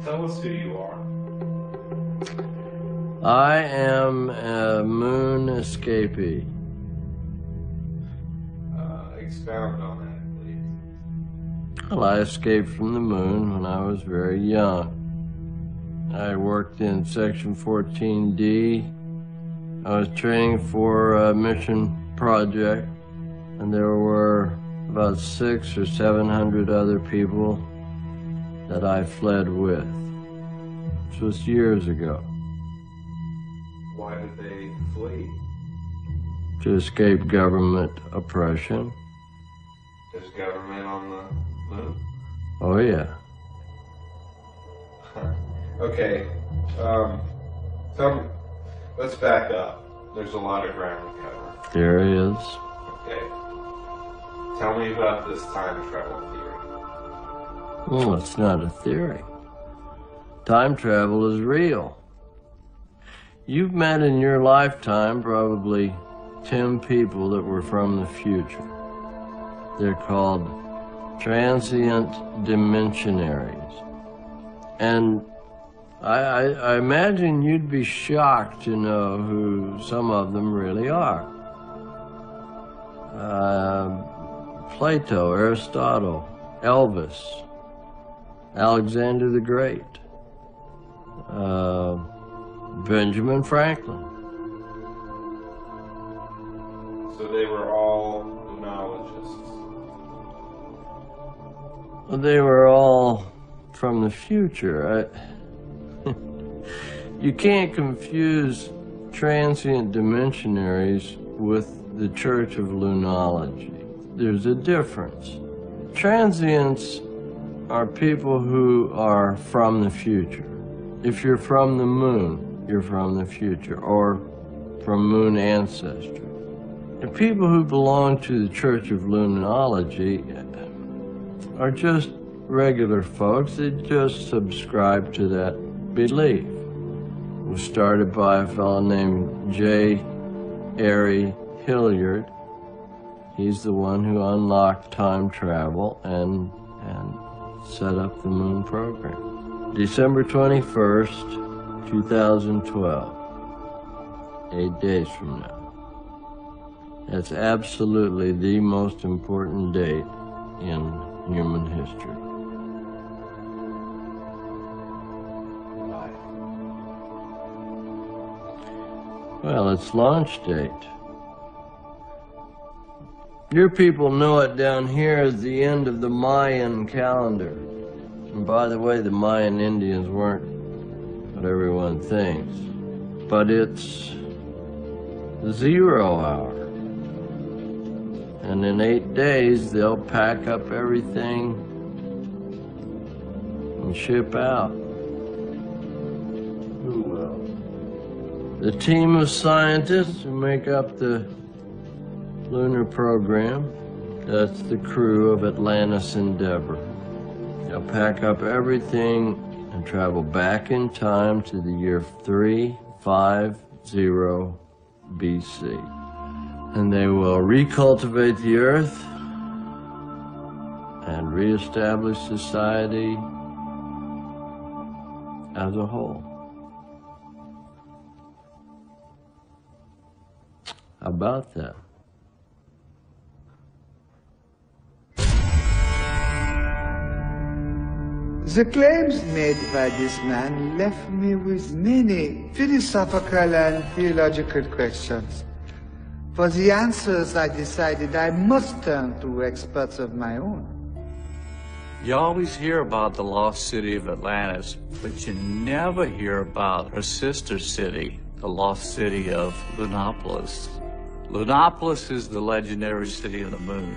Tell us who you are. I am a moon escapee. Expound on that, please. Well, I escaped from the moon when I was very young. I worked in Section 14D. I was training for a mission project, and there were about 600 or 700 other people that I fled with. This was years ago. Why did they flee? To escape government oppression. There's government on the moon? Oh, yeah. Okay, tell me, let's back up. There's a lot of ground to cover. There is. Okay. Tell me about this time travel theory. Well, it's not a theory. Time travel is real. You've met in your lifetime probably 10 people that were from the future. They're called transient dimensionaries. And I imagine you'd be shocked to know who some of them really are. Plato, Aristotle, Elvis, Alexander the Great, Benjamin Franklin. So they were all lunologists. They were all from the future. You can't confuse transient dimensionaries with the Church of Lunology. There's a difference. Transients are people who are from the future. If you're from the moon, you're from the future, or from moon ancestry. The people who belong to the Church of Lunology are just regular folks that just subscribe to that belief. It was started by a fellow named J. Airy Hilliard. He's the one who unlocked time travel and set up the moon program. December 21st, 2012, 8 days from now. That's absolutely the most important date in human history. Why? Well, it's launch date. Your people know it down here as the end of the Mayan calendar. And by the way, the Mayan Indians weren't what everyone thinks. But it's 0 hour. And in 8 days, they'll pack up everything and ship out. Who will? The team of scientists who make up the lunar program, that's the crew of Atlantis Endeavor. They'll pack up everything and travel back in time to the year 350 BC. And they will recultivate the earth and reestablish society as a whole. How about that? The claims made by this man left me with many philosophical and theological questions. For the answers, I decided I must turn to experts of my own. You always hear about the lost city of Atlantis, but you never hear about her sister city, the lost city of Lunopolis. Lunopolis is the legendary city of the moon.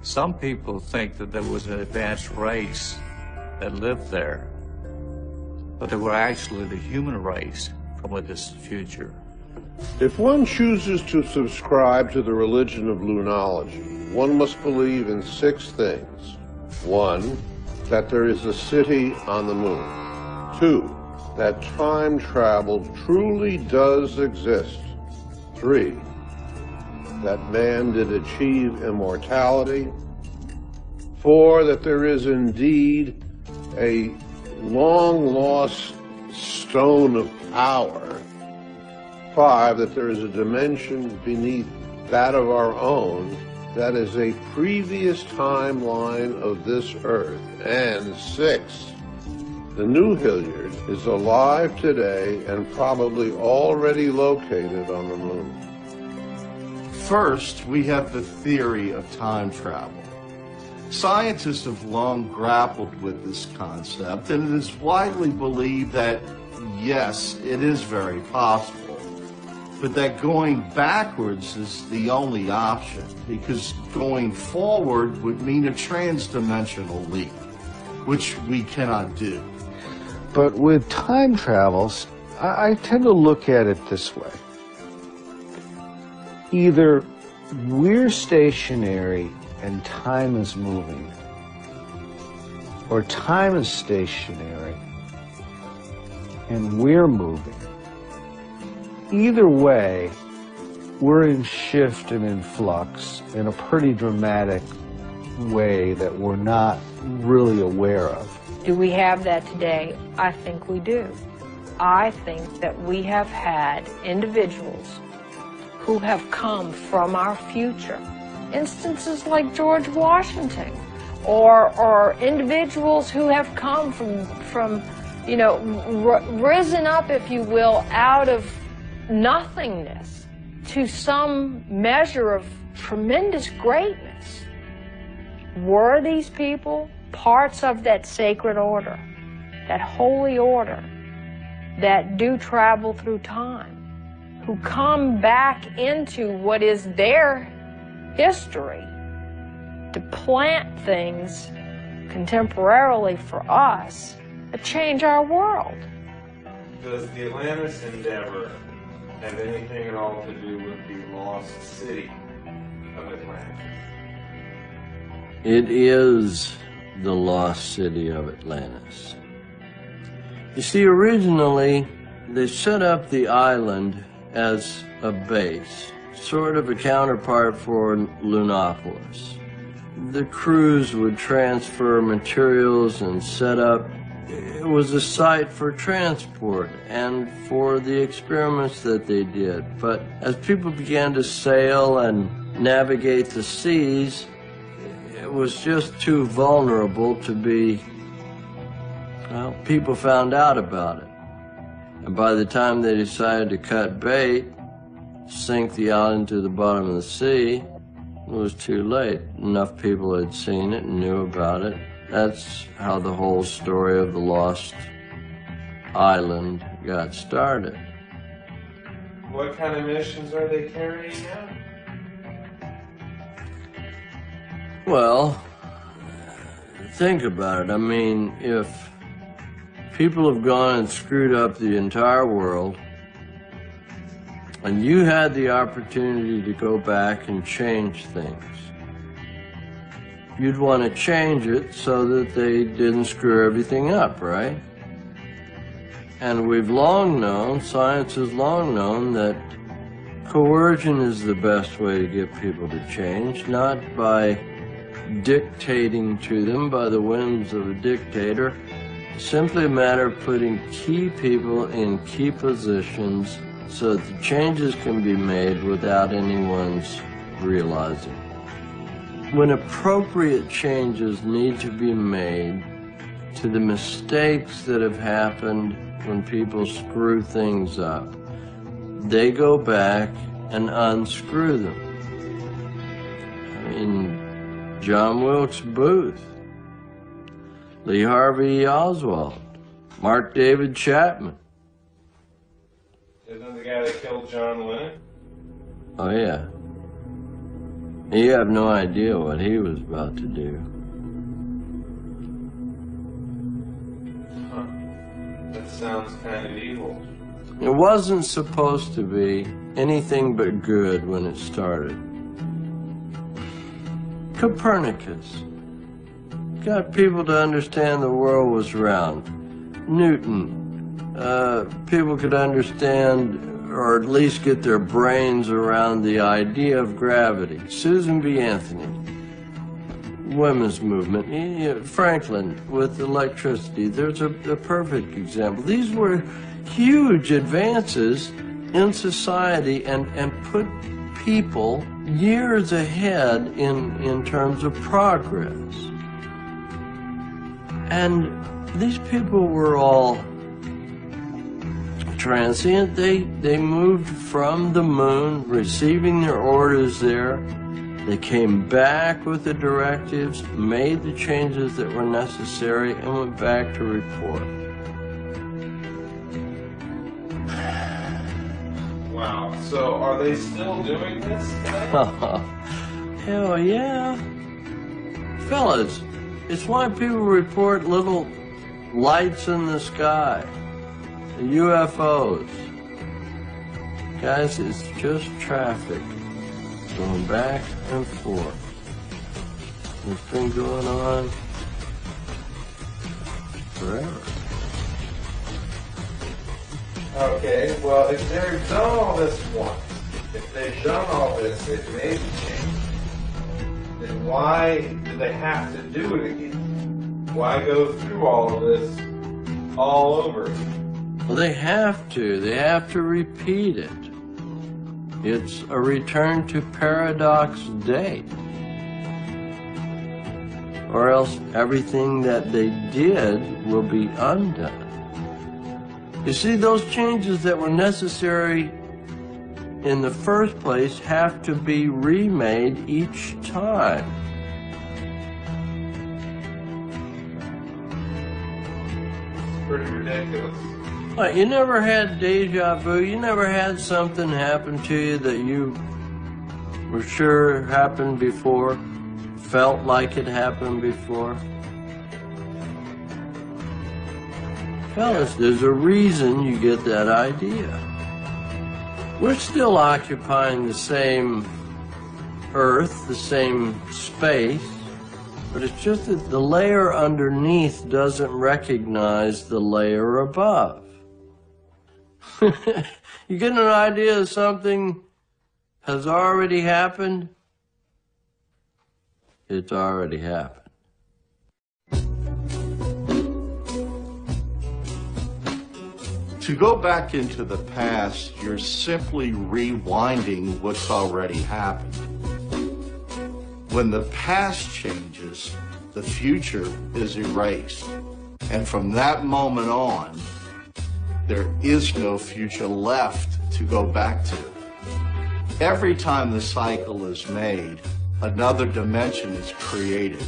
Some people think that there was an advanced race that lived there, but they were actually the human race from a distant future. If one chooses to subscribe to the religion of lunology, one must believe in 6 things. 1, that there is a city on the moon. 2, that time travel truly does exist. 3, that man did achieve immortality. 4, that there is indeed a long-lost stone of power. 5, that there is a dimension beneath that of our own that is a previous timeline of this earth. And 6, the new Hilliard is alive today and probably already located on the moon. First, we have the theory of time travel. Scientists have long grappled with this concept, and it is widely believed that, yes, it is very possible, but that going backwards is the only option, because going forward would mean a trans-dimensional leap, which we cannot do. But with time travels, I tend to look at it this way. Either we're stationary and time is moving, or time is stationary and we're moving. Either way, we're in shift and in flux in a pretty dramatic way that we're not really aware of. Do we have that today? I think we do. I think that we have had individuals who have come from our future. Instances like George Washington, or individuals who have come from you know, risen up, if you will, out of nothingness to some measure of tremendous greatness. Were these people parts of that sacred order, that holy order, that do travel through time, who come back into what is their history to plant things contemporarily for us that change our world? Does the Atlantis endeavor have anything at all to do with the lost city of Atlantis? It is the lost city of Atlantis. You see, originally, they set up the island as a base, sort of a counterpart for Lunopolis. The crews would transfer materials and set up. It was a site for transport and for the experiments that they did. But as people began to sail and navigate the seas, it was just too vulnerable to be, well, people found out about it. And by the time they decided to cut bait, sink the island to the bottom of the sea, it was too late. Enough people had seen it and knew about it. That's how the whole story of the lost island got started. What kind of missions are they carrying out? Well, think about it. I mean, if people have gone and screwed up the entire world, and you had the opportunity to go back and change things, you'd want to change it so that they didn't screw everything up, right? And we've long known, science has long known, that coercion is the best way to get people to change, not by dictating to them by the whims of a dictator. It's simply a matter of putting key people in key positions so that the changes can be made without anyone's realizing. When appropriate changes need to be made to the mistakes that have happened when people screw things up, they go back and unscrew them. I mean, John Wilkes Booth, Lee Harvey Oswald, Mark David Chapman. Isn't the guy that killed John Lennon? Oh yeah. You have no idea what he was about to do. Huh. That sounds kind of evil. It wasn't supposed to be anything but good when it started. Copernicus got people to understand the world was round. Newton, people could understand, or at least get their brains around the idea of gravity. Susan B. Anthony. women's movement, Franklin with electricity, there's a perfect example. These were huge advances in society and put people years ahead in terms of progress. And these people were all transient. They moved from the moon, receiving their orders there. They came back with the directives, made the changes that were necessary, and went back to report. Wow. So are they still doing this today? Hell yeah. Fellas, it's why people report little lights in the sky, the UFOs. Guys, it's just traffic going back and forth. It's been going on forever. Okay, well, if they've done all this once, if they've done all this, they've made the change, then why do they have to do it again? Why go through all of this all over again? Well, they have to repeat it. It's a return to paradox day. Or else everything that they did will be undone. You see, those changes that were necessary in the first place have to be remade each time. Pretty ridiculous. What, you never had deja vu? You never had something happen to you that you were sure happened before, felt like it happened before? Fellas, there's a reason you get that idea. We're still occupying the same Earth, the same space, but it's just that the layer underneath doesn't recognize the layer above. You get an idea that something has already happened? It's already happened. To go back into the past, you're simply rewinding what's already happened. When the past changes, the future is erased. And from that moment on, there is no future left to go back to. Every time the cycle is made, another dimension is created.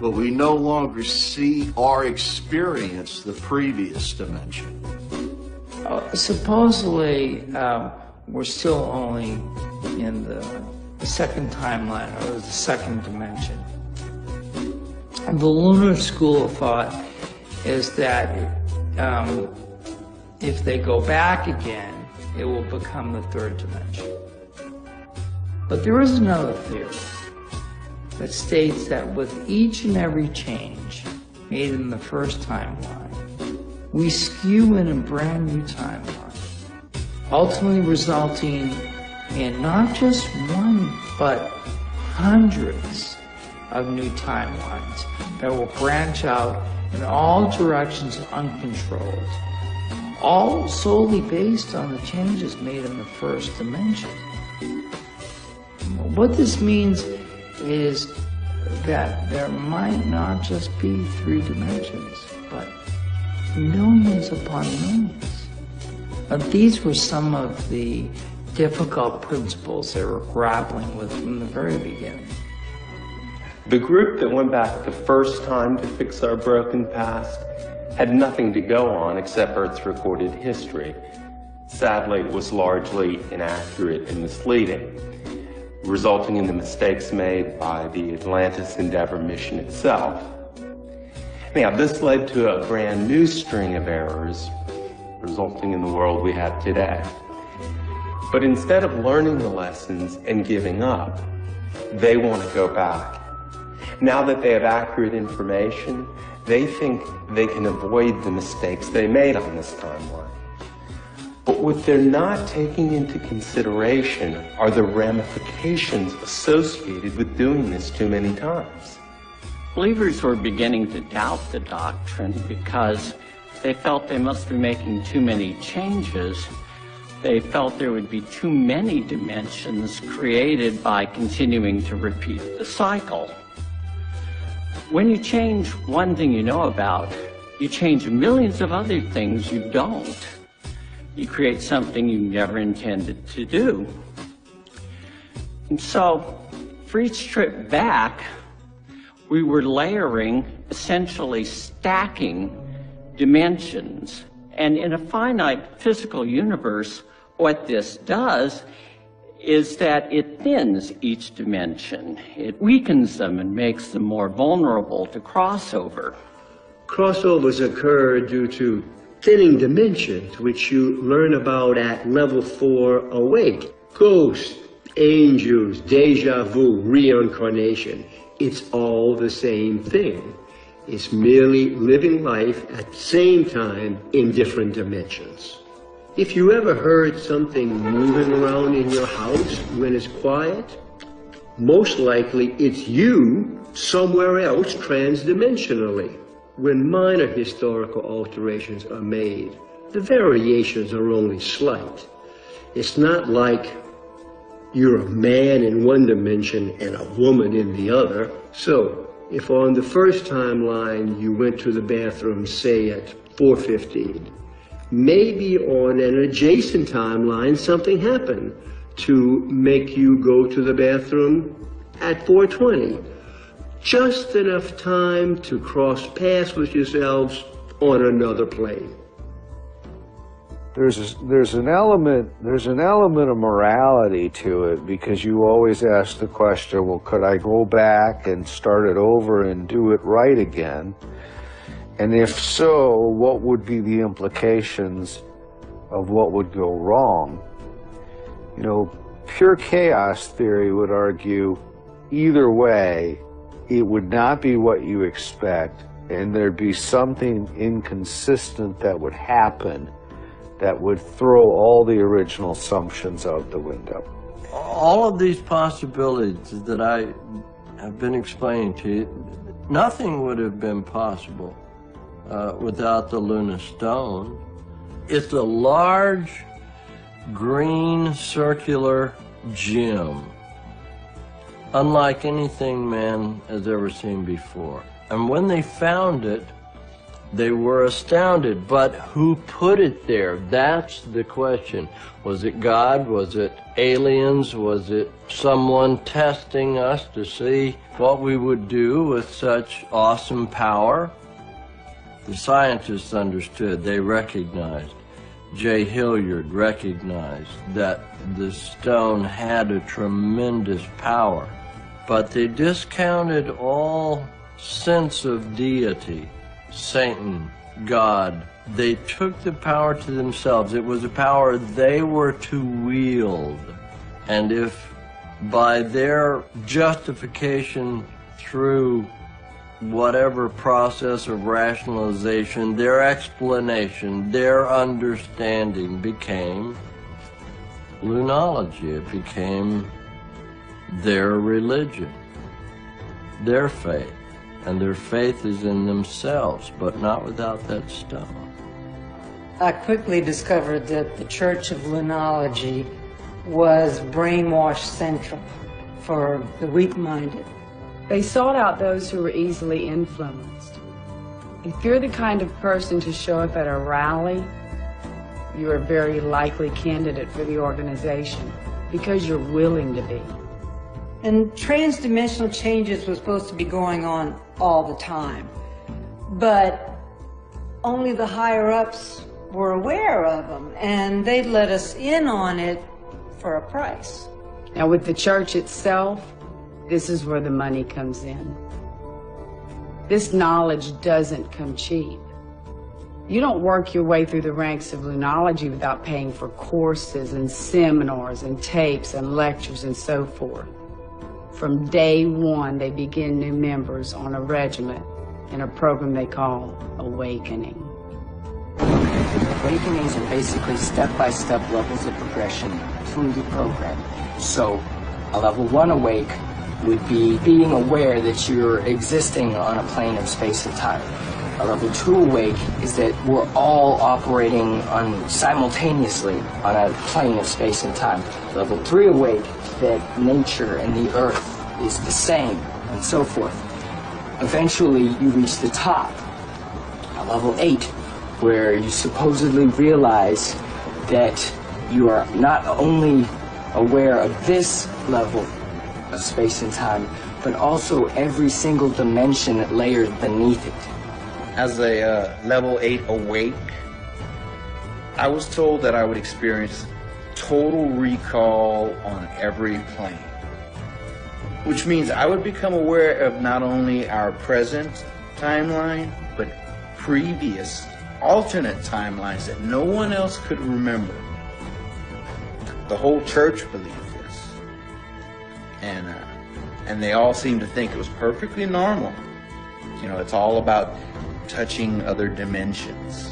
But we no longer see or experience the previous dimension. Supposedly, we're still only in the second timeline, or the second dimension. And the Lunar School of Thought is that if they go back again, it will become the third dimension. But there is another theory that states that with each and every change made in the first timeline, we skew in a brand new timeline, ultimately resulting in not just one, but hundreds of new timelines that will branch out in all directions uncontrolled, all solely based on the changes made in the first dimension. What this means is that there might not just be 3 dimensions, but millions upon millions. These were some of the difficult principles they were grappling with from the very beginning. The group that went back the first time to fix our broken past had nothing to go on except Earth's recorded history. Sadly, it was largely inaccurate and misleading, resulting in the mistakes made by the Atlantis Endeavour mission itself. Now, this led to a brand new string of errors, resulting in the world we have today. But instead of learning the lessons and giving up, they want to go back. Now that they have accurate information, they think they can avoid the mistakes they made on this timeline. But what they're not taking into consideration are the ramifications associated with doing this too many times. Believers were beginning to doubt the doctrine because they felt they must be making too many changes. They felt there would be too many dimensions created by continuing to repeat the cycle. When you change one thing you know about, you change millions of other things you don't. You create something you never intended to do. And so, for each trip back, we were layering, essentially stacking dimensions. And in a finite physical universe, what this does is that it thins each dimension. It weakens them and makes them more vulnerable to crossover. Crossovers occur due to thinning dimensions, which you learn about at level 4 awake. Ghosts, angels, deja vu, reincarnation. It's all the same thing. It's merely living life at the same time in different dimensions. If you ever heard something moving around in your house when it's quiet, most likely it's you somewhere else transdimensionally. When minor historical alterations are made, the variations are only slight. It's not like you're a man in one dimension and a woman in the other. So, if on the first timeline you went to the bathroom, say at 4:15, maybe on an adjacent timeline something happened to make you go to the bathroom at 4:20. Just enough time to cross paths with yourselves on another plane. There's an element of morality to it, because you always ask the question, well, could I go back and start it over and do it right again? And if so, what would be the implications of what would go wrong? You know, pure chaos theory would argue either way, it would not be what you expect, and there'd be something inconsistent that would happen that would throw all the original assumptions out the window. All of these possibilities that I have been explaining to you, nothing would have been possible without the Lunar Stone. It's a large, green, circular gem, unlike anything man has ever seen before. And when they found it, they were astounded. But who put it there? That's the question. Was it God? Was it aliens? Was it someone testing us to see what we would do with such awesome power? The scientists understood. They recognized. J. Hilliard recognized that the stone had a tremendous power. But they discounted all sense of deity. Satan, God, they took the power to themselves. It was a power they were to wield. And if by their justification through whatever process of rationalization, their explanation, their understanding became Lunology, it became their religion, their faith. And their faith is in themselves, but not without that stone. I quickly discovered that the Church of Lunology was brainwash central for the weak-minded. They sought out those who were easily influenced. If you're the kind of person to show up at a rally, you're a very likely candidate for the organization because you're willing to be. And transdimensional changes were supposed to be going on all the time. But only the higher-ups were aware of them, and they'd let us in on it for a price. Now, with the church itself, this is where the money comes in. This knowledge doesn't come cheap. You don't work your way through the ranks of Lunology without paying for courses and seminars and tapes and lectures and so forth. From day one, they begin new members on a regiment in a program they call Awakening. Awakenings are basically step-by-step levels of progression through the program. So, a level 1 awake would be being aware that you're existing on a plane of space and time. A level 2 awake is that we're all operating simultaneously on a plane of space and time. Level 3 awake, that nature and the earth is the same, and so forth. Eventually, you reach the top, a level 8, where you supposedly realize that you are not only aware of this level of space and time, but also every single dimension layered beneath it. As a level 8 awake, I was told that I would experience total recall on every plane, which means I would become aware of not only our present timeline, but previous alternate timelines that no one else could remember. The whole church believed this, and they all seemed to think it was perfectly normal. You know, it's all about touching other dimensions.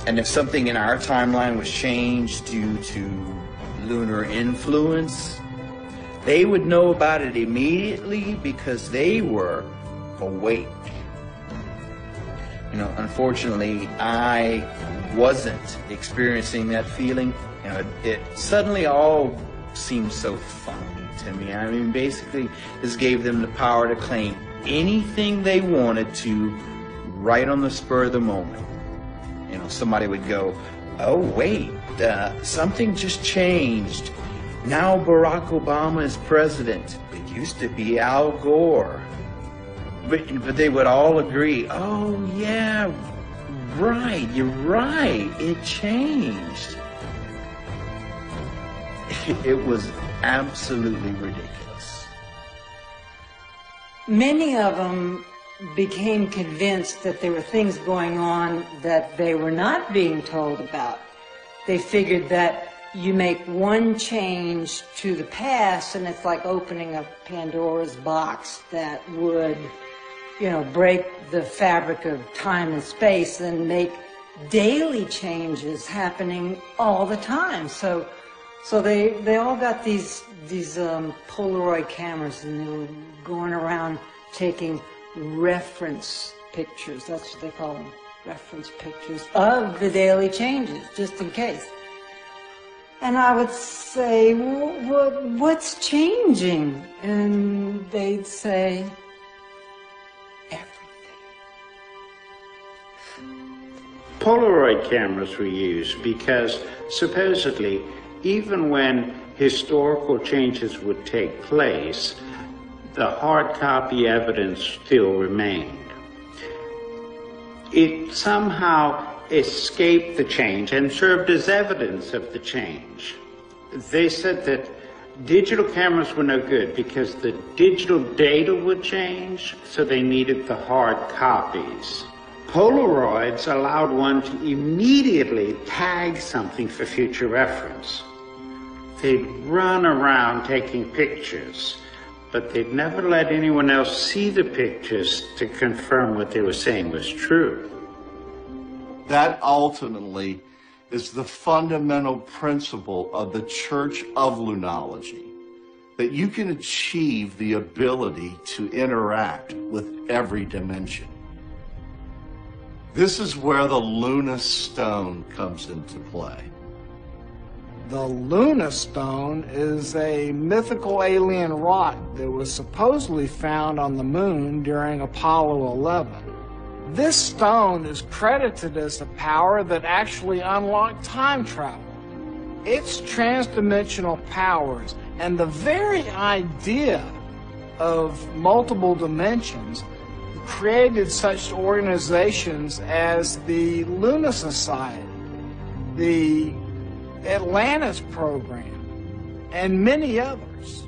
And if something in our timeline was changed due to lunar influence, they would know about it immediately because they were awake. You know, unfortunately, I wasn't experiencing that feeling. You know, it suddenly all seemed so funny to me. I mean, basically, this gave them the power to claim anything they wanted to right on the spur of the moment. You know, somebody would go, oh, wait, something just changed. Now Barack Obama is president. It used to be Al Gore. But they would all agree, oh, yeah, right, you're right, it changed. It was absolutely ridiculous. Many of them became convinced that there were things going on that they were not being told about. They figured that you make one change to the past and it's like opening a Pandora's box that would, you know, break the fabric of time and space and make daily changes happening all the time. So they all got these Polaroid cameras, and they were going around taking reference pictures. That's what they call them, reference pictures of the daily changes, just in case. And I would say, well, what's changing? And they'd say, Polaroid cameras were used because supposedly even when historical changes would take place, the hard copy evidence still remained. It somehow escaped the change and served as evidence of the change. They said that digital cameras were no good because the digital data would change, so they needed the hard copies. Polaroids allowed one to immediately tag something for future reference. They'd run around taking pictures, but they'd never let anyone else see the pictures to confirm what they were saying was true. That ultimately is the fundamental principle of the Church of Lunology, that you can achieve the ability to interact with every dimension. This is where the Lunes Stone comes into play. The Lunar Stone is a mythical alien rock that was supposedly found on the moon during Apollo 11. This stone is credited as the power that actually unlocked time travel. Its transdimensional powers and the very idea of multiple dimensions created such organizations as the Lunar Society, the Atlantis program, and many others.